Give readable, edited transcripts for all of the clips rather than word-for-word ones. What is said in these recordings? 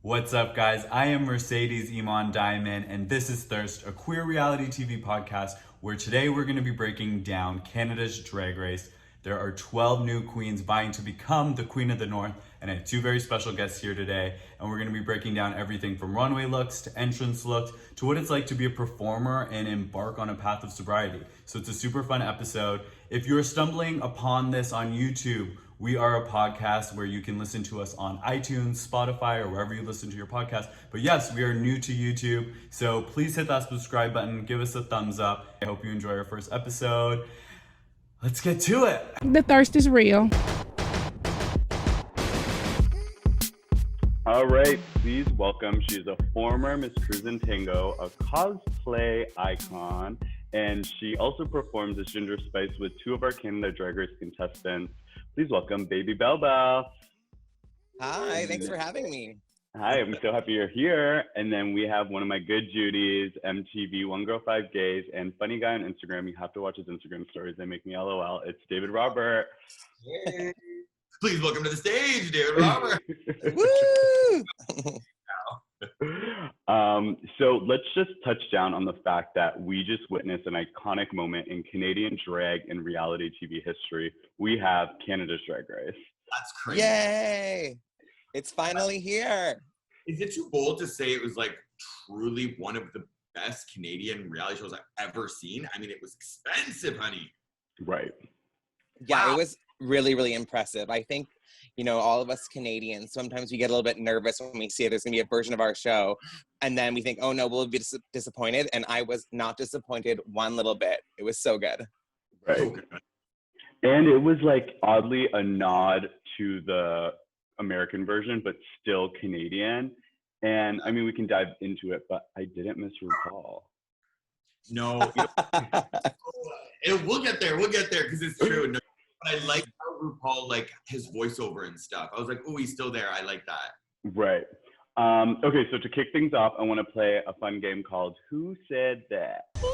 What's up, guys? I am Mercedes Iman Diamond, and this is Thirst, a queer reality TV podcast where today we're going to be breaking down Canada's Drag Race. There are 12 new queens vying to become the Queen of the North, and I have two very special guests here today, and we're going to be breaking down everything from runway looks to entrance looks to what it's like to be a performer and embark on a path of sobriety. So it's a super fun episode. If you're stumbling upon this on YouTube, we are a podcast where you can listen to us on iTunes, Spotify, or wherever you listen to your podcast. But yes, we are new to YouTube, so please hit that subscribe button, give us a thumbs up. I hope you enjoy our first episode. Let's get to it. The thirst is real. All right, please welcome. She's a former Miss Cruisin' Tango, a cosplay icon, and she also performs as Ginger Spice with two of our Canada Drag Race contestants. Please welcome Baby Bell Bell. Hi, thanks for having me. Hi, I'm so happy you're here. And then we have one of my good Judies, MTV, One Girl, Five Gays, and funny guy on Instagram. You have to watch his Instagram stories. They make me LOL. It's David Robert. Yay. Please welcome to the stage, David Robert. Woo! So let's just touch down on the fact that we just witnessed an iconic moment in Canadian drag and reality TV history. We have Canada's Drag Race. That's crazy. Yay! It's finally here. Is it too bold to say it was like truly one of the best Canadian reality shows I've ever seen? I mean, it was expensive, honey. Right. Yeah, Wow. It was really, really impressive. I think, all of us Canadians, sometimes we get a little bit nervous when we see there's going to be a version of our show. And then we think, oh no, we'll be disappointed. And I was not disappointed one little bit. It was so good. Right. So good. And it was like oddly a nod to the American version, but still Canadian. And I mean, we can dive into it, but I didn't miss RuPaul. No, we'll get there. We'll get there because it's true. No, but I like how RuPaul, like his voiceover and stuff. I was like, oh, he's still there. I like that. Right. Okay, so to kick things off, I want to play a fun game called Who Said That? Who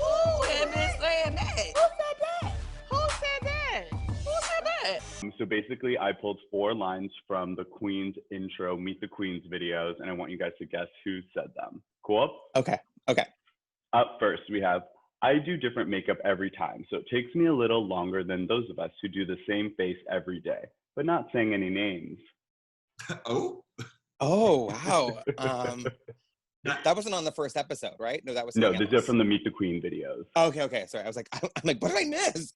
had been saying that? Who said that? Who said that? Who said that? So basically, I pulled 4 lines from the Queen's intro, Meet the Queens videos, and I want you guys to guess who said them. Cool? Okay. Up first, we have, I do different makeup every time, so it takes me a little longer than those of us who do the same face every day, but not saying any names. Oh, Oh, wow. That wasn't on the first episode, right? No, that was No, something these are else. from the Meet the Queen videos. Okay. Sorry. I was like, I'm like, what did I miss?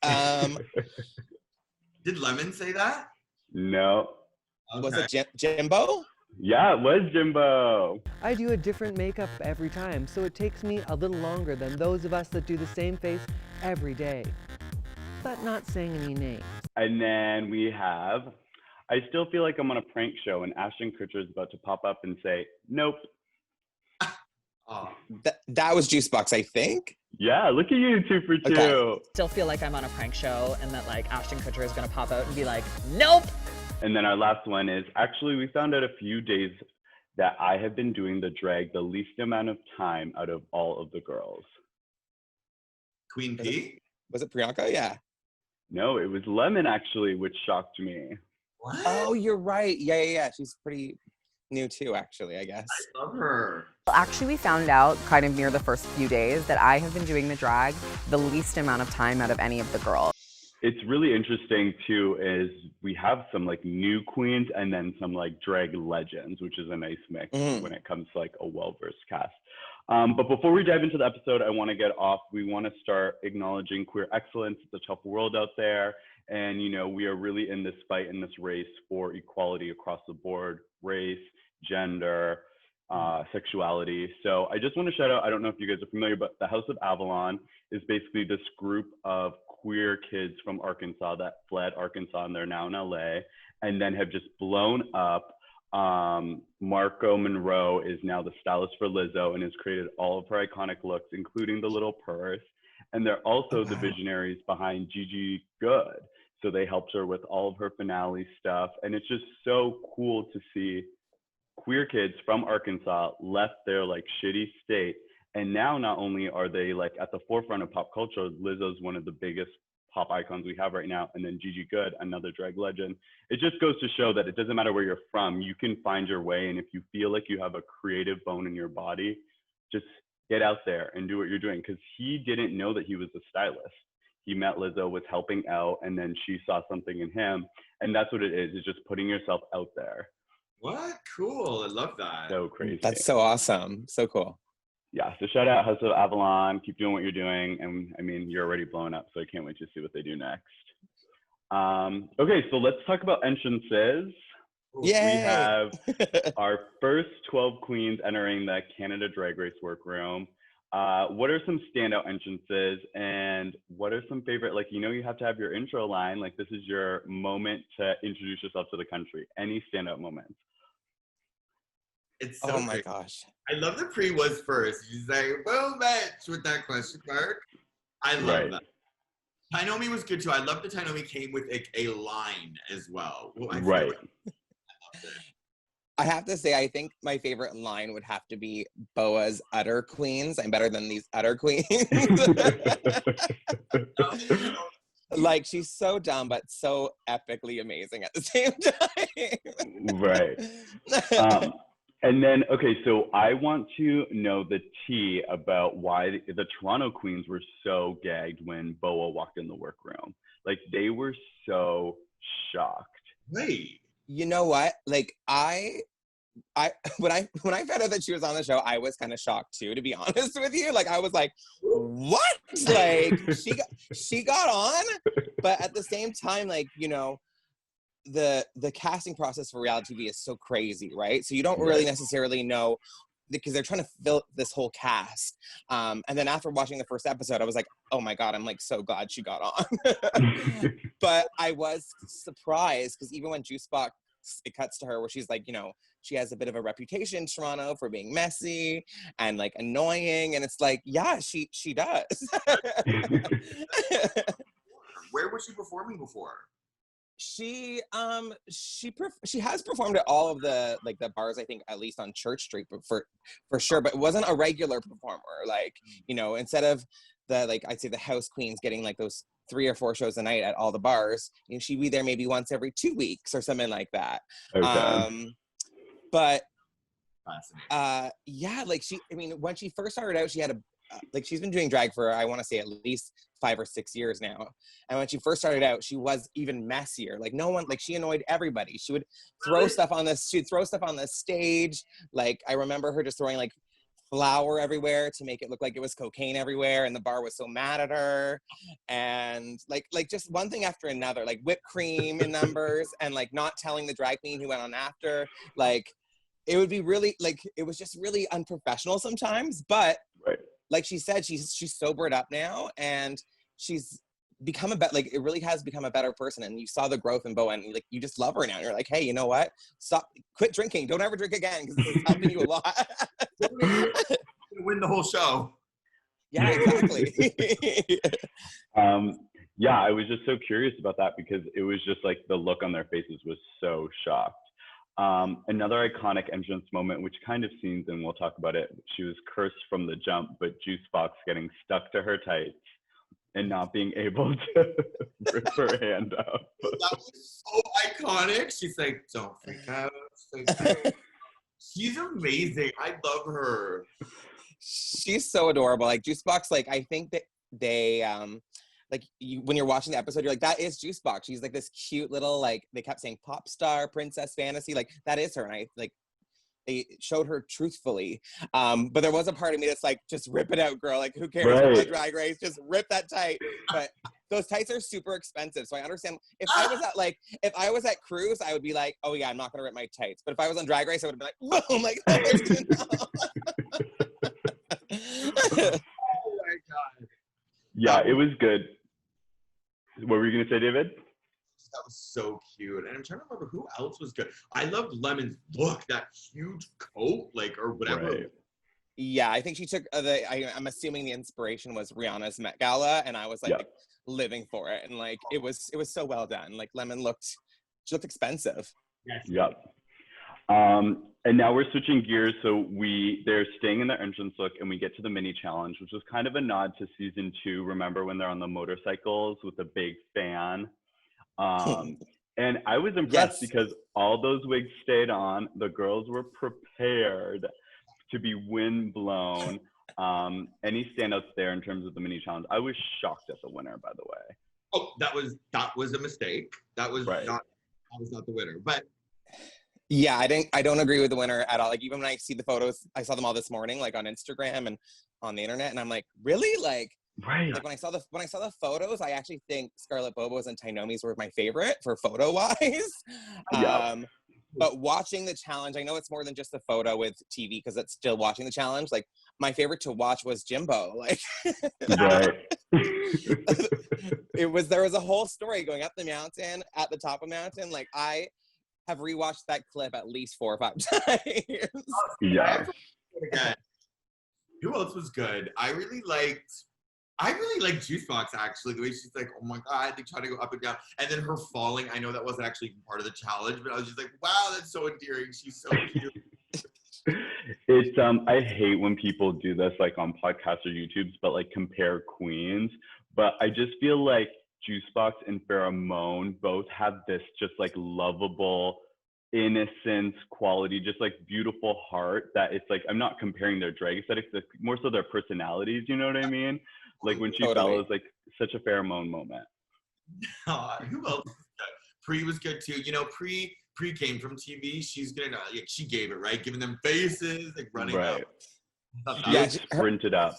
did Lemon say that? No. Was it Jimbo? Yeah, it was Jimbo. I do a different makeup every time, so it takes me a little longer than those of us that do the same face every day. But not saying any names. And then we have, I still feel like I'm on a prank show and Ashton Kutcher is about to pop up and say, nope. Oh, That was Juicebox, I think. Yeah, look at you, 2 for 2. Okay. Still feel like I'm on a prank show and that like Ashton Kutcher is gonna pop out and be like, nope. And then our last one is, actually, we found out a few days that I have been doing the drag the least amount of time out of all of the girls. Queen P? Was it Priyanka? Yeah. No, it was Lemon, actually, which shocked me. What? Oh, you're right. Yeah. She's pretty new too, actually, I guess. I love her. Actually, we found out kind of near the first few days that I have been doing the drag the least amount of time out of any of the girls. It's really interesting, too, is we have some, like, new queens and then some, like, drag legends, which is a nice mix when it comes to, like, a well-versed cast. But before we dive into the episode, I want to get off. We want to start acknowledging queer excellence. It's a tough world out there. And, we are really in this fight, in this race for equality across the board, race, gender, sexuality. So I just want to shout out, I don't know if you guys are familiar, but the House of Avalon is basically this group of queer kids from Arkansas that fled Arkansas and they're now in LA and then have just blown up. Marco Monroe is now the stylist for Lizzo and has created all of her iconic looks, including the little purse. And they're also the visionaries behind Gigi Good. So they helped her with all of her finale stuff. And it's just so cool to see queer kids from Arkansas left their like shitty state. And now not only are they like at the forefront of pop culture, Lizzo's one of the biggest pop icons we have right now, and then Gigi Goode, another drag legend. It just goes to show that it doesn't matter where you're from, you can find your way. And if you feel like you have a creative bone in your body, just get out there and do what you're doing. Because he didn't know that he was a stylist. He met Lizzo, was helping out, and then she saw something in him. And that's what it is just putting yourself out there. What? Cool. I love that. So crazy. That's so awesome. So cool. Yeah, so shout out House of Avalon. Keep doing what you're doing. And I mean, you're already blowing up, so I can't wait to see what they do next. Okay, so let's talk about entrances. Yay! We have our first 12 queens entering the Canada Drag Race workroom. What are some standout entrances, and what are some favorite, like, you know, you have to have your intro line, like this is your moment to introduce yourself to the country. Any standout moments? It's so Oh my great. gosh. I love the pre was first. She's like, moment with that question mark. I love that. Tainomi was good too. I love that Tainomi came with a line as well. Right. I loved it. I have to say, I think my favorite line would have to be Boa's utter queens. I'm better than these utter queens. Like, she's so dumb, but so epically amazing at the same time. Right. And then, okay, so I want to know the tea about why the Toronto queens were so gagged when Boa walked in the workroom. Like, they were so shocked. Wait. You know what? Like, when I found out that she was on the show, I was kind of shocked too, to be honest with you. Like, I was like, what? Like, she got on, but at the same time, like, you know, the casting process for reality TV is so crazy, right? So you don't really necessarily know, because they're trying to fill this whole cast. And then after watching the first episode, I was like, oh my God, I'm like so glad she got on. But I was surprised, because even when Juice Box, it cuts to her where she's like, you know, she has a bit of a reputation in Toronto for being messy and like annoying. And it's like, yeah, she does. Where was she performing before? She has performed at all of the bars, I think, at least on Church Street, but for sure, but it wasn't a regular performer. Like, you know, instead of the, like, I'd say the house queens getting like those 3 or 4 shows a night at all the bars, you know, she'd be there maybe once every 2 weeks or something like that. Okay. But yeah, like when she first started out, she had she's been doing drag for, I want to say, at least 5 or 6 years now. And when she first started out, she was even messier. Like, no one, like, she annoyed everybody. She would throw stuff on the stage. Like, I remember her just throwing like flour everywhere to make it look like it was cocaine everywhere, and the bar was so mad at her. And like just one thing after another, like whipped cream in numbers, and like not telling the drag queen who went on after. Like, it would be really, like, it was just really unprofessional sometimes. But like she said, she's sobered up now, and she's become it really has become a better person. And you saw the growth in Boa, and like, you just love her now. You're like, hey, you know what? Quit drinking. Don't ever drink again, because it's helping you a lot. Win the whole show. Yeah, exactly. Yeah, I was just so curious about that, because it was just like the look on their faces was so shocked. Another iconic entrance moment, which kind of seems, and we'll talk about it, she was cursed from the jump, but Juice Box getting stuck to her tights and not being able to rip her hand up. That was so iconic. She's like, don't freak out. She's amazing. I love her. She's so adorable. Like, Juice Box, like, I think that they when you're watching the episode, you're like, that is Juice Box. She's like this cute little, like, they kept saying pop star, princess fantasy, like, that is her. And I, like, they showed her truthfully. But there was a part of me that's like, just rip it out, girl. Like, who cares about Drag Race? Just rip that tight. But those tights are super expensive. So I understand, if I was at Cruise, I would be like, oh yeah, I'm not gonna rip my tights. But if I was on Drag Race, I would be like, boom, like, Oh my God. Yeah, it was good. What were you gonna say, David? That was so cute. And I'm trying to remember who else was good. I loved Lemon's look, that huge coat, like, or whatever. Right. Yeah, I think she took I'm assuming the inspiration was Rihanna's Met Gala, and I was like living for it. And like, it was so well done. Like, Lemon looked expensive. Yes. Yep. And now we're switching gears. So they're staying in their entrance look, and we get to the mini challenge, which was kind of a nod to season 2. Remember when they're on the motorcycles with the big fan? And I was impressed because all those wigs stayed on. The girls were prepared to be wind blown. Any standouts there in terms of the mini challenge? I was shocked at the winner, by the way. Oh, that was a mistake. That was right. not the winner. But yeah, I don't agree with the winner at all. Like, even when I see the photos, I saw them all this morning, like on Instagram and on the internet, and I'm like, really? Like, right. Like when I saw the photos, I actually think Scarlett Bobo's and Tynomi's were my favorite for photo wise. Yeah. But watching the challenge, I know it's more than just the photo with TV because it's still watching the challenge. Like, my favorite to watch was Jimbo. Like, right. there was a whole story going up the mountain, at the top of the mountain. Like, I have rewatched that clip at least 4 or 5 times. Yeah. Who else was good? I really liked Juicebox, actually. The way she's like, oh my God, they try to go up and down. And then her falling, I know that wasn't actually part of the challenge, but I was just like, wow, that's so endearing. She's so cute. It's I hate when people do this like on podcasts or YouTubes, but like compare queens. But I just feel like Juicebox and Pheromone both have this just like lovable innocence quality, just like beautiful heart that it's like, I'm not comparing their drag aesthetics, more so their personalities, you know what I mean? Like when she fell, is like such a Pheromone moment. Who else was good? Pre was good too. You know, Pre came from TV. She's gonna she gave it, right? Giving them faces, like running right. up. Yeah, sprinted up.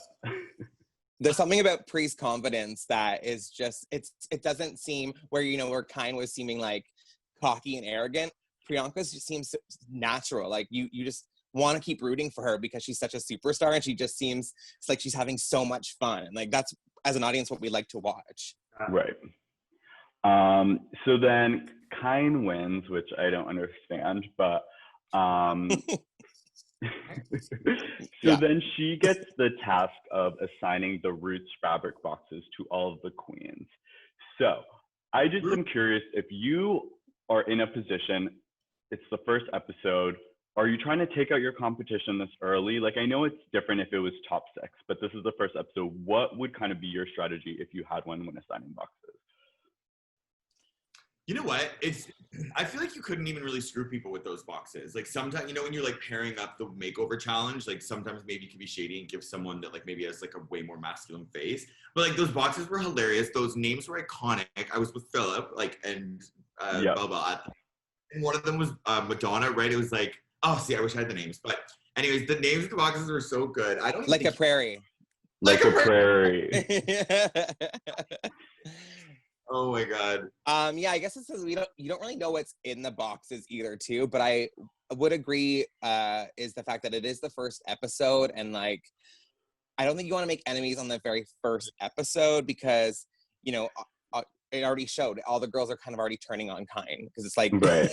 There's something about Pre's confidence that is just it doesn't seem where where Kind was seeming like cocky and arrogant. Priyanka's just seems natural. Like you just want to keep rooting for her because she's such a superstar and she just seems like she's having so much fun. And like that's, as an audience, what we like to watch. Right. So then Kind wins, which I don't understand, but so then she gets the task of assigning the Roots fabric boxes to all of the queens. So I just am curious, if you are in a position, it's the first episode, are you trying to take out your competition this early? Like, I know it's different if it was top 6, but this is the first episode. What would kind of be your strategy if you had one when assigning boxes? You know what? I feel like you couldn't even really screw people with those boxes. Like sometimes, you know, when you're like pairing up the makeover challenge, like sometimes maybe you can be shady and give someone that like maybe has like a way more masculine face. But like those boxes were hilarious. Those names were iconic. I was with Philip, like, and Bubba. And one of them was Madonna, right? It was like, oh, see, I wish I had the names. But anyways, the names of the boxes were so good. I don't even like a prairie. Like a prairie. Oh my God. Yeah, I guess it says you don't really know what's in the boxes either too, but I would agree is the fact that it is the first episode, and like I don't think you want to make enemies on the very first episode because, you know, it already showed all the girls are kind of already turning on Kind because it's like right.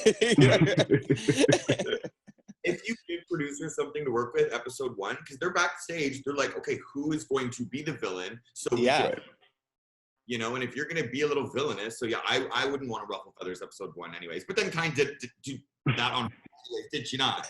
If you give producers something to work with episode 1, because they're backstage, they're like, okay, who is going to be the villain? So you know, and if you're going to be a little villainous, so yeah, I wouldn't want to ruffle feathers episode 1 anyways. But then Kind did that on, did she not?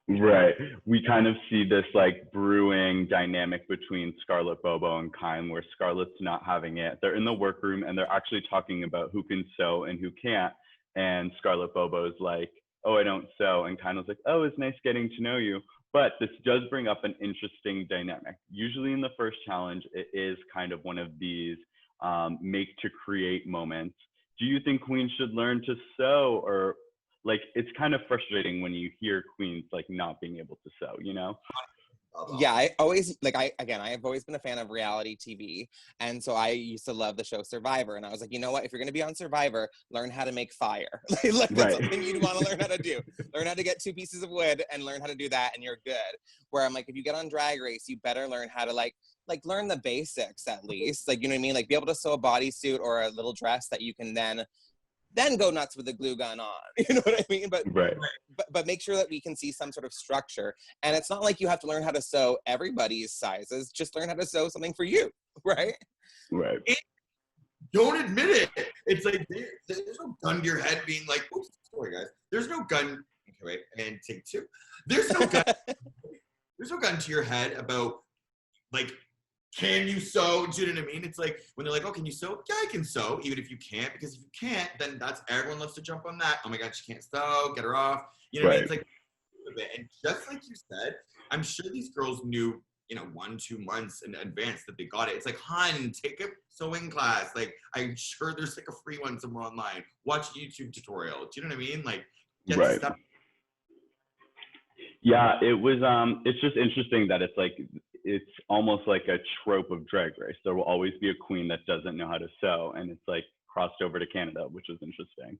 Right. We kind of see this like brewing dynamic between Scarlett Bobo and Kind, where Scarlett's not having it. They're in the workroom and they're actually talking about who can sew and who can't. And Scarlett Bobo's like, oh, I don't sew. And Kind was like, oh, it's nice getting to know you. But this does bring up an interesting dynamic. Usually in the first challenge, it is kind of one of these make to create moments. Do you think queens should learn to sew, or like it's kind of frustrating when you hear queens like not being able to sew, you know? Yeah, I always I have always been a fan of reality TV, and so I used to love the show Survivor, and I was like, you know what, if you're going to be on Survivor, learn how to make fire. Like that's something you'd want to learn how to do. Learn how to get 2 pieces of wood and learn how to do that, and you're good. Where I'm like, if you get on Drag Race, you better learn how to like learn the basics at least, like, you know what I mean, like be able to sew a bodysuit or a little dress that you can then go nuts with the glue gun on, you know what I mean? But make sure that we can see some sort of structure. And it's not like you have to learn how to sew everybody's sizes, just learn how to sew something for you, right? Right. Don't admit it. It's like, there's no gun to your head being like, oops, sorry guys. There's no gun. wait, and take two. There's no gun. There's no gun to your head about like, can you sew? Do you know what I mean? It's like when they're like, oh, can you sew? Yeah, I can sew, even if you can't, because if you can't, then that's everyone loves to jump on that. Oh my God, she can't sew, get her off. You know what I mean? It's like, and just like you said, I'm sure these girls knew, 1-2 months in advance that they got it. It's like, hun, take a sewing class. Like, I'm sure there's like a free one somewhere online. Watch a YouTube tutorial. Do you know what I mean? Like, get the stuff. Yeah, it was, it's just interesting that it's like, it's almost like a trope of Drag Race. There will always be a queen that doesn't know how to sew, and it's like crossed over to Canada, which is interesting.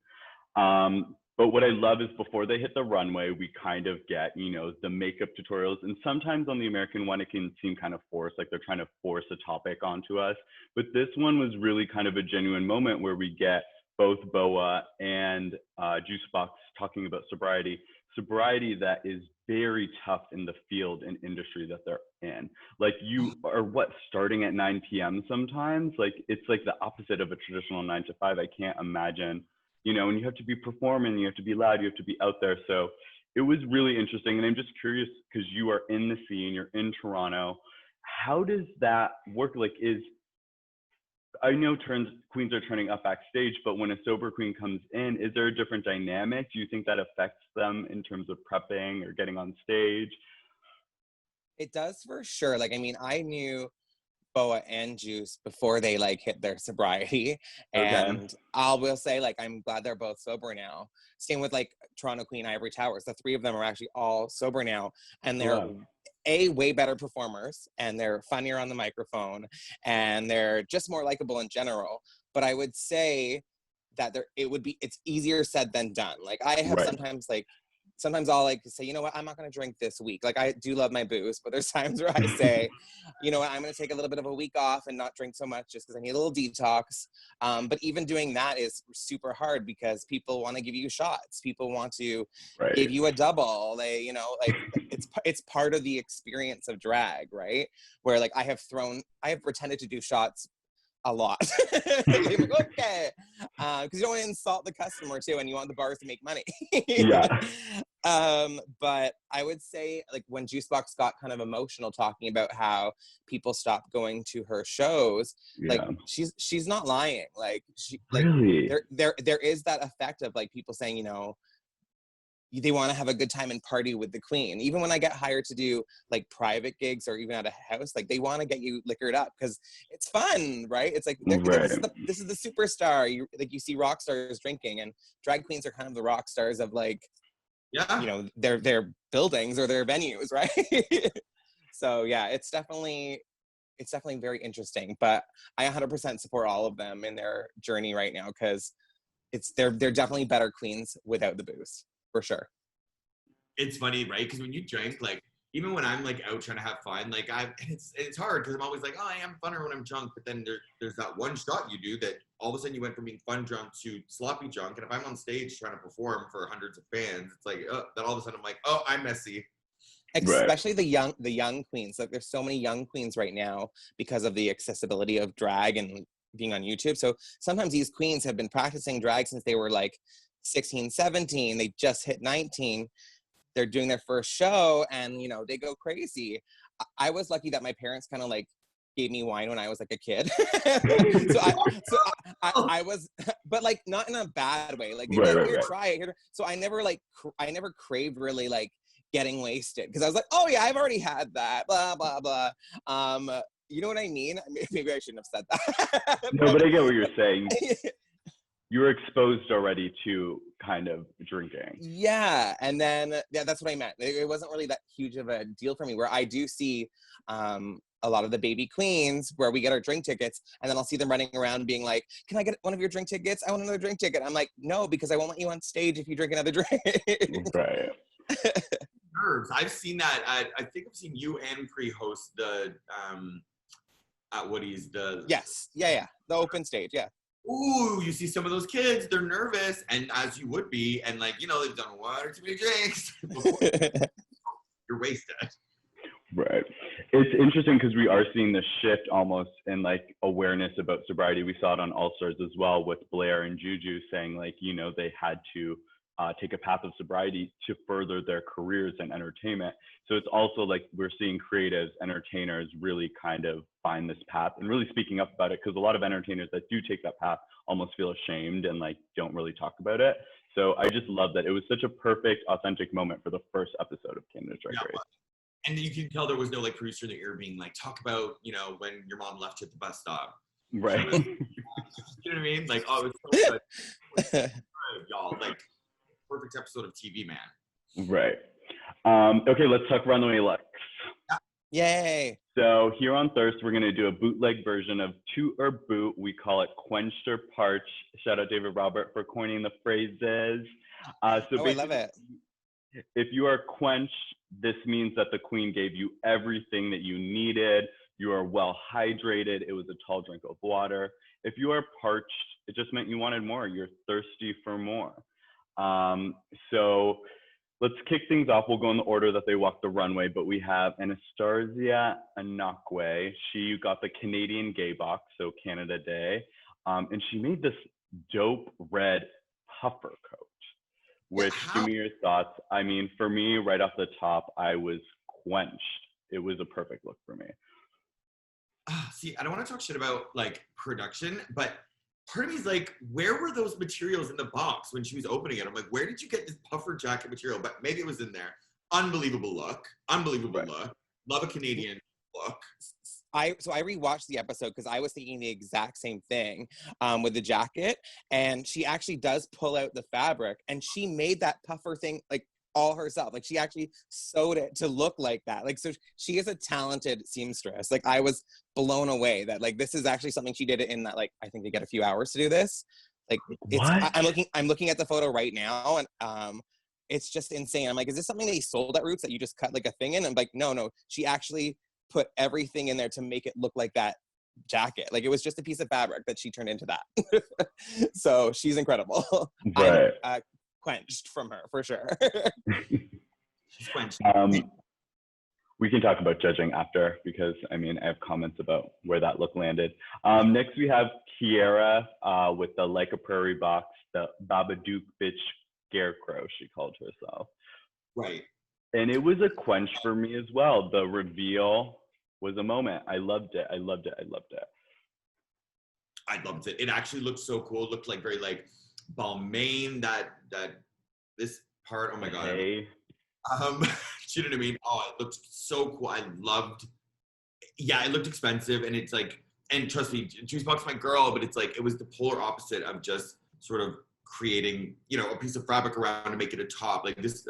But what I love is before they hit the runway, we kind of get, the makeup tutorials. And sometimes on the American one, it can seem kind of forced, like they're trying to force a topic onto us. But this one was really kind of a genuine moment where we get both Boa and Juicebox talking about sobriety that is very tough in the field and industry that they're in. Like, you are starting at 9 p.m. sometimes. Like, it's like the opposite of a traditional 9 to 5. I can't imagine, and you have to be performing, you have to be loud, you have to be out there. So it was really interesting. And I'm just curious, because you are in the scene, you're in Toronto. How does that work? Like, I know queens are turning up backstage, but when a sober queen comes in, is there a different dynamic? Do you think that affects them in terms of prepping or getting on stage? It does for sure. Like, I mean, I knew Boa and Juice before they like hit their sobriety. And I will say, like, I'm glad they're both sober now. Same with like Toronto Queen, Ivory Towers. The three of them are actually all sober now, and they're way better performers, and they're funnier on the microphone, and they're just more likable in general. But I would say that it's easier said than done. Like, I have sometimes I'll like say, you know what, I'm not going to drink this week. Like, I do love my booze, but there's times where I say, you know what, I'm going to take a little bit of a week off and not drink so much just because I need a little detox. But even doing that is super hard because people want to give you shots. People want to give you a double. They, like it's part of the experience of drag, right? Where like I have pretended to do shots a lot. Like, okay, because you don't want to insult the customer too, and you want the bars to make money. But I would say, like, when Juicebox got kind of emotional talking about how people stopped going to her shows, like she's not lying. Like, there is that effect of like people saying, they want to have a good time and party with the queen. Even when I get hired to do like private gigs or even at a house, like they want to get you liquored up because it's fun, right? It's like, this is the superstar. You see rock stars drinking, and drag queens are kind of the rock stars of like, their buildings or their venues, right? So yeah, it's definitely very interesting. But I 100% support all of them in their journey right now because they're definitely better queens without the booze. For sure. It's funny, right? Because when you drink, like, even when I'm like out trying to have fun, like it's hard because I'm always like, oh, I am funner when I'm drunk. But then there's that one shot you do that all of a sudden you went from being fun drunk to sloppy drunk. And if I'm on stage trying to perform for hundreds of fans, it's like, then all of a sudden I'm like, oh, I'm messy. Especially the young queens. Like, there's so many young queens right now because of the accessibility of drag and being on YouTube. So sometimes these queens have been practicing drag since they were like 16, 17, they just hit 19, they're doing their first show, and they go crazy. I was lucky that my parents kind of like gave me wine when I was like a kid. so I was, but like not in a bad way, like here, try it here. So I never craved really like getting wasted because I was like, oh yeah, I've already had that, blah blah blah. You know what I mean? Maybe I shouldn't have said that. No, but I get what you're saying. You were exposed already to kind of drinking. Yeah, and then that's what I meant. It wasn't really that huge of a deal for me. Where I do see a lot of the baby queens where we get our drink tickets, and then I'll see them running around being like, "Can I get one of your drink tickets? I want another drink ticket." I'm like, "No, because I won't let you on stage if you drink another drink." Right. Nerves. I've seen that. I think I've seen you and pre-host the at Woody's the. Yes. Yeah. The open stage. Yeah. Ooh, you see some of those kids, they're nervous, and as you would be, and like, they've done one or two many drinks. You're wasted. Right. It's interesting because we are seeing this shift almost in like awareness about sobriety. We saw it on All Stars as well with Blair and Juju saying like, they had to take a path of sobriety to further their careers in entertainment. So it's also like we're seeing creatives, entertainers really kind of find this path and really speaking up about it, because a lot of entertainers that do take that path almost feel ashamed and like don't really talk about it. So I just love that it was such a perfect, authentic moment for the first episode of Canada's Drag Race. And you can tell there was no like producer in the ear being like, talk about, you know, when your mom left you at the bus stop. Right. You know what I mean? Like, oh, it was so good. Y'all, like, perfect episode of TV, man. Right. Okay, let's talk runway looks. Yay. So here on Thirst, we're going to do a bootleg version of Toot or Boot. We call it Quenched or Parched. Shout out David Robert for coining the phrases. I love it. If you are quenched, this means that the queen gave you everything that you needed. You are well hydrated. It was a tall drink of water. If you are parched, it just meant you wanted more. You're thirsty for more. So let's kick things off. We'll go in the order that they walked the runway, but we have Anastasia Anakwe. She got the Canadian Gay Box, so Canada Day, and she made this dope red puffer coat, which give me your thoughts. I mean, for me, right off the top, I was quenched. It was a perfect look for me. See, I don't want to talk shit about like production, but part of me is like, where were those materials in the box when she was opening it? I'm like, where did you get this puffer jacket material? But maybe it was in there. Unbelievable look. Unbelievable look. Love a Canadian look. So I rewatched the episode because I was thinking the exact same thing with the jacket, and she actually does pull out the fabric, and she made that puffer thing like all herself. Like she actually sewed it to look like that. Like, so she is a talented seamstress. Like I was blown away that like this is actually something she did it in that, like, I think they get a few hours to do this. Like it's I'm looking at the photo right now, and it's just insane. I'm like, is this something they sold at Roots that you just cut like a thing in? I'm like, no, she actually put everything in there to make it look like that jacket. Like it was just a piece of fabric that she turned into that. So she's incredible. Right. I'm quenched from her for sure. She's quenched. We can talk about judging after, because I mean, I have comments about where that look landed. Next we have Kiera with the Like a Prairie box, the Babadook bitch scarecrow, she called herself. Right. And it was a quench for me as well. The reveal was a moment. I loved it. I loved it. It actually looked so cool. It looked like very like Balmain, that this part. Oh my god. Hey. You know what I mean? Oh, it looked so cool. I loved. Yeah, it looked expensive, and it's like, and trust me, Juice Box my girl, but it's like it was the polar opposite of just sort of creating, you know, a piece of fabric around to make it a top. Like this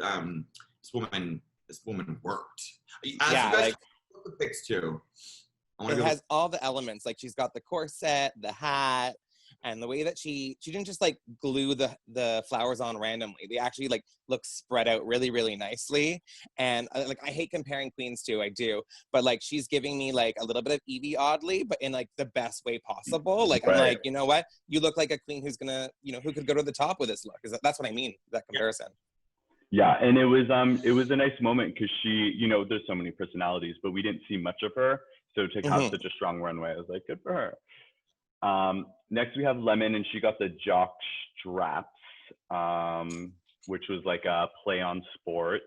woman worked. Yeah, like the pics too. It has all the elements. Like she's got the corset, the hat, and the way that she didn't just like glue the flowers on randomly. They actually like look spread out really, really nicely. And like I hate comparing queens too, I do, but like she's giving me like a little bit of Evie Oddly, but in like the best way possible. Like I'm like, you know what? You look like a queen who's gonna, you know, who could go to the top with this look. That's what I mean, that comparison. Yeah, and it was a nice moment because she, you know, there's so many personalities, but we didn't see much of her. So to have such a strong runway, I was like, good for her. Next we have Lemon, and she got the jock straps, which was like a play on sports.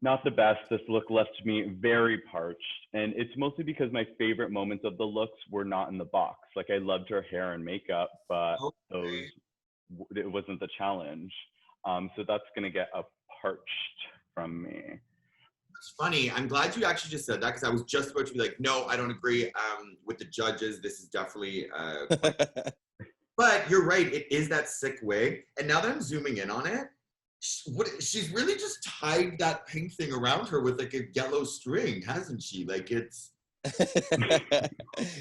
Not the best. This look left me very parched, and it's mostly because my favorite moments of the looks were not in the box. Like I loved her hair and makeup, but it wasn't the challenge. So that's gonna get a parched from me. It's funny. I'm glad you actually just said that, because I was just about to be like, no, I don't agree with the judges. This is definitely, but you're right. It is that sick wig. And now that I'm zooming in on it, she's really just tied that pink thing around her with like a yellow string, hasn't she? Like it's.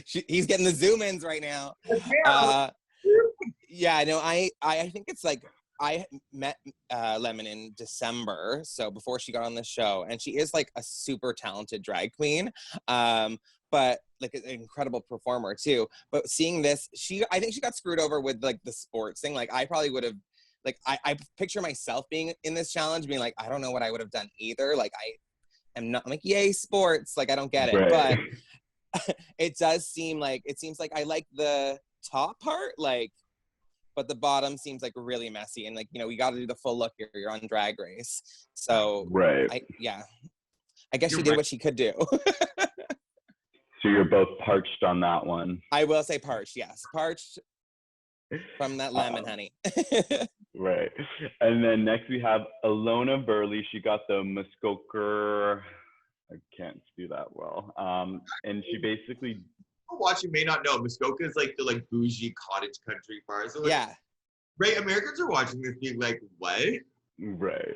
He's getting the zoom ins right now. Yeah, no, I think it's like, I met Lemon in December, so before she got on the show, and she is like a super talented drag queen, but like an incredible performer too. But seeing this, I think she got screwed over with like the sports thing. Like I probably would have, like I picture myself being in this challenge, being like, I don't know what I would have done either. Like I'm not, I'm like, yay sports, like I don't get it, right. But it seems like I like the top part, like. but the bottom seems like really messy. And like, you know, we got to do the full look here. You're on Drag Race. So Right. I guess she did what she could do. So you're both parched on that one. I will say parched, yes. Parched from that lemon, honey. Right. And then next we have Alona Burley. She got the Muskoka. I can't do that well. And she basically... People watching may not know, Muskoka is like the like bougie cottage country bar. So like, yeah. Right, Americans are watching this being like, what? Right.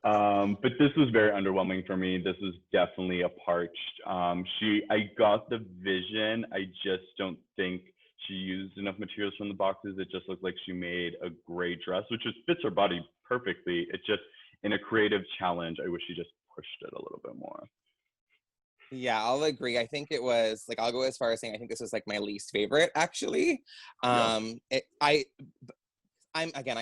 But this was very underwhelming for me. This was definitely a parched. I got the vision. I just don't think she used enough materials from the boxes. It just looked like she made a gray dress, which just fits her body perfectly. It just, in a creative challenge, I wish she just pushed it a little bit more. Yeah, I'll agree. I think it was like, I'll go as far as saying I think this was like my least favorite, actually. I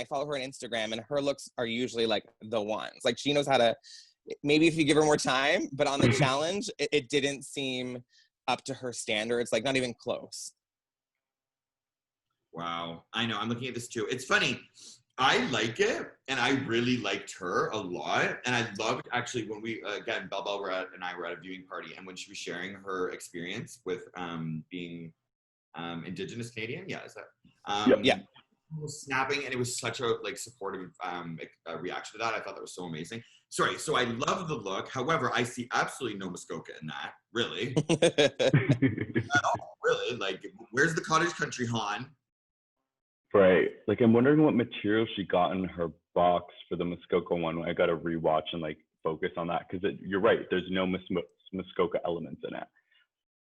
follow her on Instagram, and her looks are usually like the ones. Like, she knows how to, maybe if you give her more time, but on the challenge, it didn't seem up to her standards, like not even close. Wow, I know, I'm looking at this too. It's funny, I like it, and I really liked her a lot, and I loved, actually, when we, again, Belle and I were at a viewing party, and when she was sharing her experience with being Indigenous Canadian, is that? Yeah. Was snapping, and it was such a like supportive reaction to that. I thought that was so amazing. Sorry, so I love the look. However, I see absolutely no Muskoka in that, really. At all, really. Like, where's the cottage country Han? Right. Like, I'm wondering what material she got in her box for the Muskoka one. I got to rewatch and like focus on that, because you're right. There's no Muskoka elements in it.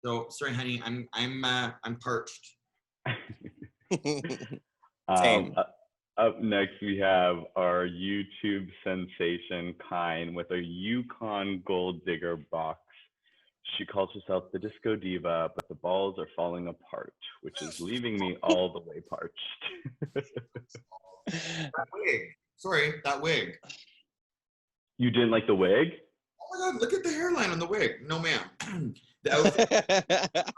So sorry, honey. I'm parched. Same. Up next, we have our YouTube sensation Kine with a Yukon Gold Digger box. She calls herself the Disco Diva, but the balls are falling apart, which is leaving me all the way parched. That wig. Sorry, that wig. You didn't like the wig? Oh my God, look at the hairline on the wig. No, ma'am. The outfit. But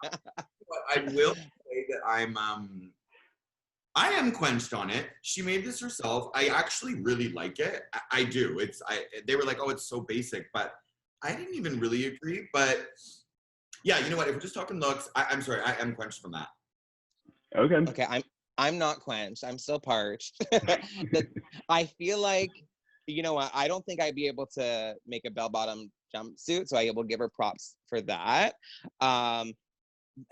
I will say that I am quenched on it. She made this herself. I actually really like it. I do. They were like, oh, it's so basic, but I didn't even really agree. But yeah, you know what? If we're just talking looks, I'm sorry, I am quenched from that. Okay. Okay, I'm not quenched. I'm still parched. I feel like, you know what? I don't think I'd be able to make a bell-bottom jumpsuit, so I will give her props for that.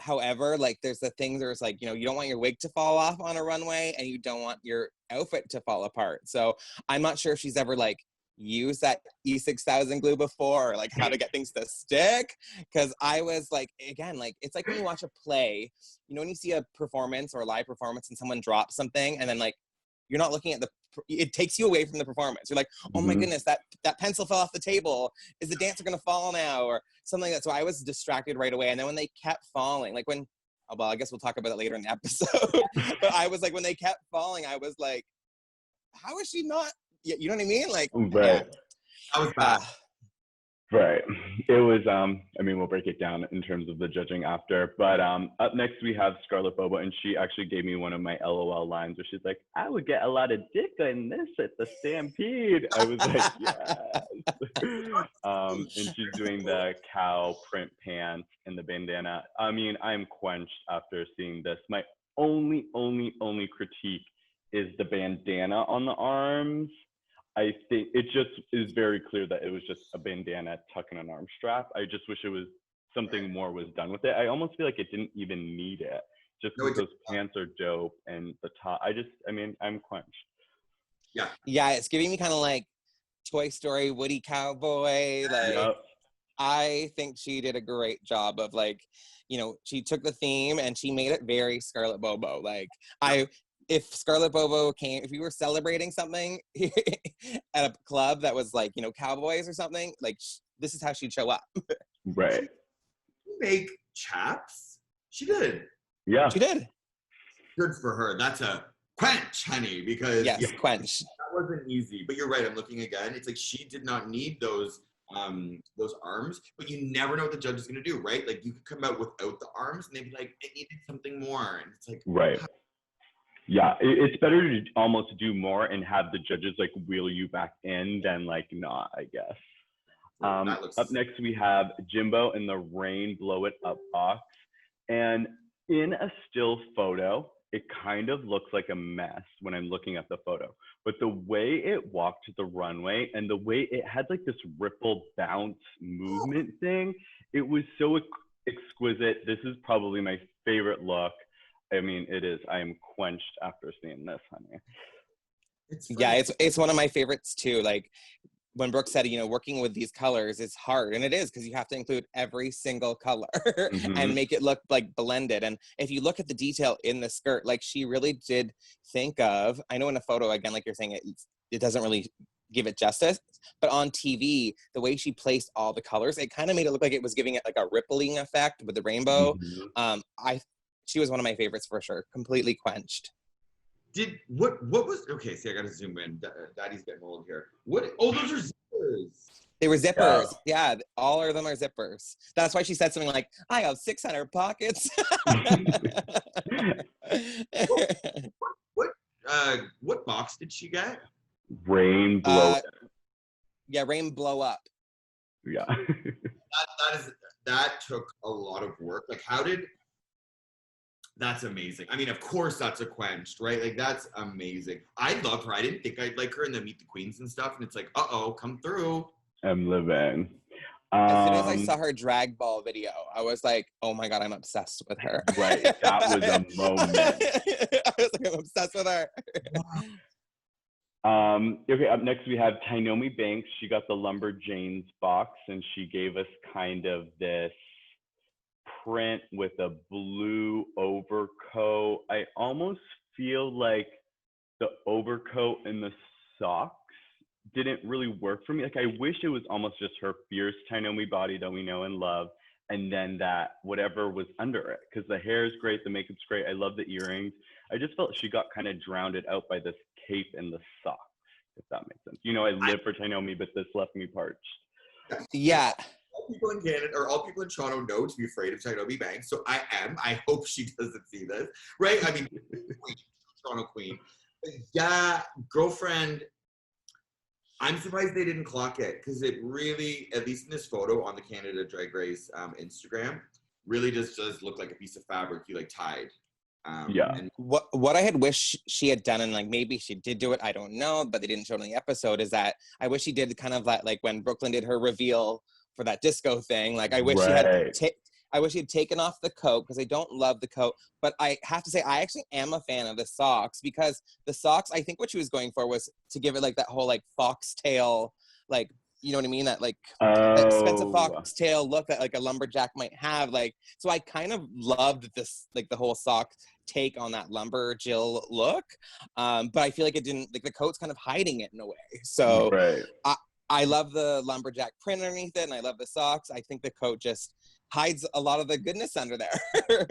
However, like, there's the things where it's like, you know, you don't want your wig to fall off on a runway, and you don't want your outfit to fall apart. So I'm not sure if she's ever like used that E6000 glue before, or like how to get things to stick. Because I was like, again, like, it's like when you watch a play, you know, when you see a performance or a live performance and someone drops something, and then like you're not looking at it takes you away from the performance. You're like, oh my goodness, that pencil fell off the table. Is the dancer gonna fall now? Or something like that. So I was distracted right away. And then when they kept falling, like when, well, I guess we'll talk about it later in the episode. But I was like, when they kept falling, I was like, how is she not, you know what I mean? Like, right. I was bad. Right. It was, I mean, we'll break it down in terms of the judging after, but up next we have Scarlett Bobo, and she actually gave me one of my LOL lines where she's like, I would get a lot of dick in this at the Stampede. I was like, yes. And she's doing the cow print pants and the bandana. I mean, I'm quenched after seeing this. My only critique is the bandana on the arms. I think it just is very clear that it was just a bandana tucking an arm strap. I just wish it was something more was done with it. I almost feel like it didn't even need it, just because those pants are dope and the top. I mean, I'm quenched. Yeah. Yeah, it's giving me kind of like Toy Story Woody Cowboy. Like, I think she did a great job of, like, you know, she took the theme and she made it very Scarlett Bobo. Like, if Scarlett Bobo if we were celebrating something at a club that was like, you know, cowboys or something, like, this is how she'd show up. Right. Make chaps? She did. Yeah. She did. Good for her. That's a quench, honey, because yes, quench. That wasn't easy. But you're right. I'm looking again. It's like she did not need those arms, but you never know what the judge is going to do, right? Like, you could come out without the arms and they'd be like, it needed something more. And it's like, right. Yeah, it's better to almost do more and have the judges like wheel you back in than like not, I guess. Up next, we have Jimbo in the Rain Blow It Up box. And in a still photo, it kind of looks like a mess when I'm looking at the photo. But the way it walked the runway and the way it had like this ripple bounce movement thing, it was so exquisite. This is probably my favorite look. I mean, it is. I am quenched after seeing this, honey. It's one of my favorites too. Like when Brooke said, you know, working with these colors is hard, and it is, because you have to include every single color and make it look like blended. And if you look at the detail in the skirt, like she really did think of, I know in a photo, again, like you're saying, it doesn't really give it justice, but on TV, the way she placed all the colors, it kind of made it look like it was giving it like a rippling effect with the rainbow. She was one of my favorites for sure. Completely quenched. What was, okay, see, I gotta zoom in. Daddy's getting old here. Oh, those are zippers. They were zippers. Yeah, all of them are zippers. That's why she said something like, I have 600 pockets. What box did she get? Rain Blow. Yeah, Rain Blow Up. Yeah. that took a lot of work. Like, that's amazing. I mean, of course that's a quenched, right? Like, that's amazing. I love her. I didn't think I'd like her in the Meet the Queens and stuff. And it's like, come through. I'm living. As soon as I saw her drag ball video, I was like, oh my God, I'm obsessed with her. Right. That was a moment. I was like, I'm obsessed with her. Okay, up next we have Tynomi Banks. She got the Lumberjanes box, and she gave us kind of this print with a blue overcoat. I almost feel like the overcoat and the socks didn't really work for me. Like, I wish it was almost just her fierce Tynomi body that we know and love, and then that whatever was under it, because the hair is great, the makeup's great, I love the earrings. I just felt she got kind of drowned out by this cape and the socks, if that makes sense. You know, I live for Tynomi, but this left me parched. Yeah. All people in Canada, or all people in Toronto, know to be afraid of Tynomi Banks. So I am. I hope she doesn't see this, right? I mean, queen, Toronto queen. But yeah, girlfriend. I'm surprised they didn't clock it, because it really, at least in this photo on the Canada Drag Race Instagram, really just does look like a piece of fabric you like tied. And what I had wished she had done, and like maybe she did do it, I don't know, but they didn't show it in the episode, is that I wish she did kind of like when Brooklyn did her reveal for that disco thing. Like I wish she had I wish she had taken off the coat, because I don't love the coat. But I have to say, I actually am a fan of the socks, because the socks, I think what she was going for was to give it like that whole like foxtail, like, you know what I mean? That like that expensive foxtail look that like a lumberjack might have. Like, so I kind of loved this, like the whole sock take on that lumberjill look. But I feel like it didn't, like the coat's kind of hiding it in a way. So I love the lumberjack print underneath it, and I love the socks. I think the coat just hides a lot of the goodness under there. You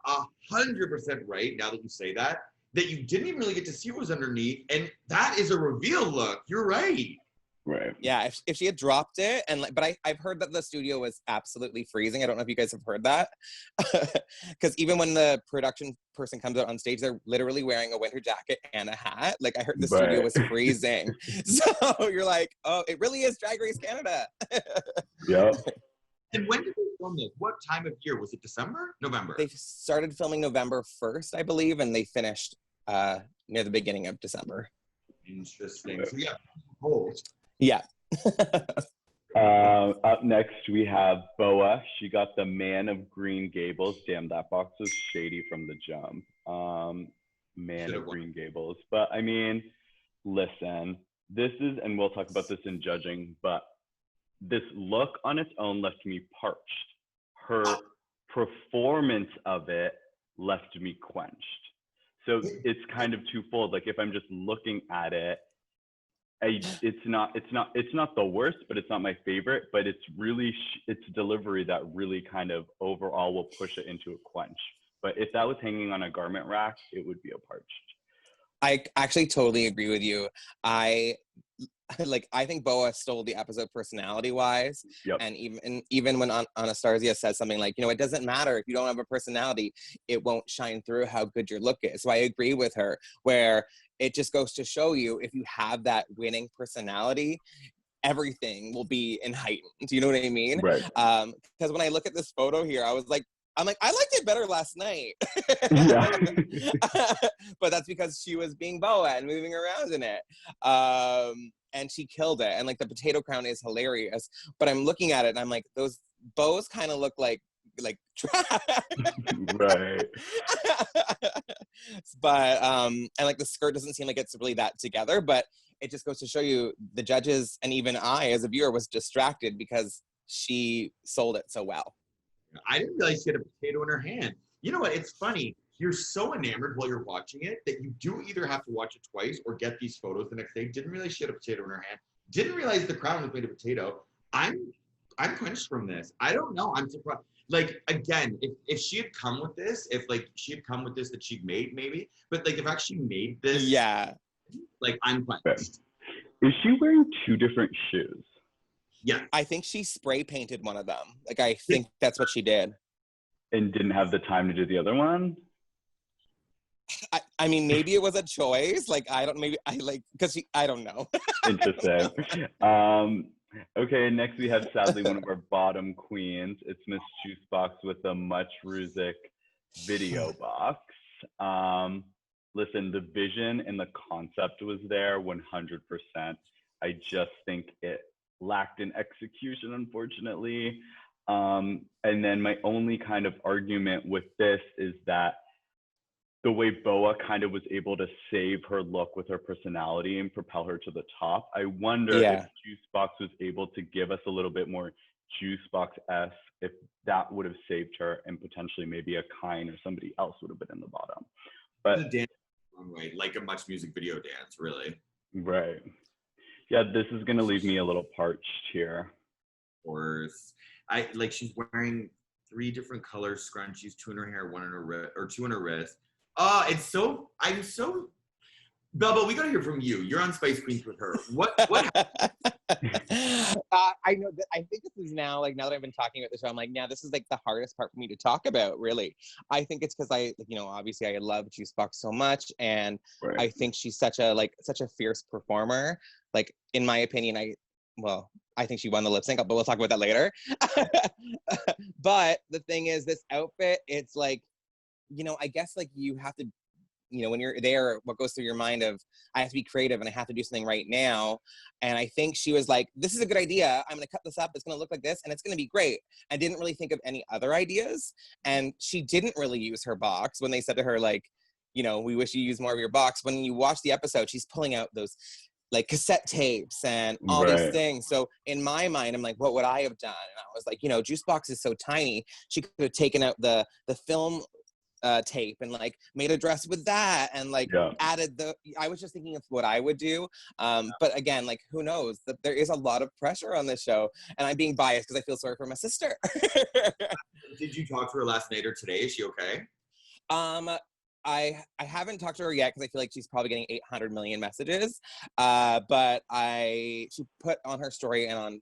are 100% right, now that you say that you didn't even really get to see what was underneath, and that is a reveal look. You're right. Right. Yeah, if she had dropped it, and like, but I've heard that the studio was absolutely freezing. I don't know if you guys have heard that, because even when the production person comes out on stage, they're literally wearing a winter jacket and a hat. Like I heard the studio was freezing. So you're like, oh, it really is Drag Race Canada. Yeah. And when did they film this? What time of year? Was it December? November? They started filming November 1st, I believe, and they finished near the beginning of December. Interesting. So yeah, cold. Yeah. Up next, we have Boa. She got the Man of Green Gables. Damn, that box was shady from the jump. Man of Green Gables. But I mean, listen, this is, and we'll talk about this in judging, but this look on its own left me parched. Her performance of it left me quenched. So it's kind of twofold. Like if I'm just looking at it, it's not the worst, but it's not my favorite. But it's really it's delivery that really kind of overall will push it into a quench. But if that was hanging on a garment rack, it would be a parched. I actually totally agree with you. like, I think Boa stole the episode personality-wise. Yep. And even when Anastasia says something like, it doesn't matter if you don't have a personality, it won't shine through how good your look is. So I agree with her, where it just goes to show you, if you have that winning personality, everything will be heightened. Do you know what I mean? Right. Because when I look at this photo here, I liked it better last night. Yeah. But that's because she was being Boa and moving around in it. And she killed it. And like the potato crown is hilarious. But I'm looking at it and I'm like, those bows kind of look like trash. Right. But and like the skirt doesn't seem like it's really that together, but it just goes to show you the judges and even I as a viewer was distracted because she sold it so well. I didn't realize she had a potato in her hand. You know what? It's funny. You're so enamored while you're watching it that you do either have to watch it twice or get these photos the next day. Didn't realize she had a potato in her hand. Didn't realize the crown was made of potato. I'm quenched from this. I don't know. I'm surprised. Like, again, if she had come with this, that she'd made, maybe. But like, if actually made this, yeah, like, I'm quenched. Okay. Is she wearing two different shoes? Yeah. I think she spray painted one of them. Like, I think that's what she did. And didn't have the time to do the other one? I mean, maybe it was a choice. Like, I don't know. Interesting. Okay, next we have sadly one of our bottom queens. It's Miss Juicebox with the Much Rusic video box. Listen, the vision and the concept was there 100%. I just think it lacked in execution, unfortunately. And then my only kind of argument with this is that the way Boa kind of was able to save her look with her personality and propel her to the top. I wonder if Juicebox was able to give us a little bit more Juicebox-esque, if that would have saved her, and potentially maybe a Kine or somebody else would have been in the bottom. But the dance runway, like a Much music video dance, really. Right. Yeah, this is gonna leave me a little parched here. Of course. She's wearing 3 different color scrunchies, 2 in her hair, 1 in her wrist, or 2 in her wrist. I'm so Bubba, we gotta hear from you. You're on Spice Queens with her. What I know that I think this is now that I've been talking about the show, I'm like, now this is like the hardest part for me to talk about, really. I think it's because obviously I love Juicebox so much, and right. I think she's such a fierce performer. Like, in my opinion, I think she won the lip sync, but we'll talk about that later. But the thing is, this outfit, it's like, I guess like you have to, when you're there, what goes through your mind of, I have to be creative and I have to do something right now. And I think she was like, this is a good idea. I'm going to cut this up. It's going to look like this and it's going to be great. I didn't really think of any other ideas. And she didn't really use her box when they said to her, like, we wish you used more of your box. When you watch the episode, she's pulling out those like cassette tapes and all these things. So in my mind, I'm like, what would I have done? And I was like, Juicebox is so tiny. She could have taken out the film tape and like made a dress with that and like added I was just thinking of what I would do. But again, like, who knows? That there is a lot of pressure on this show, and I'm being biased because I feel sorry for my sister. Did you talk to her last night or today? Is she okay? I haven't talked to her yet because I feel like she's probably getting 800 million messages. But she put on her story and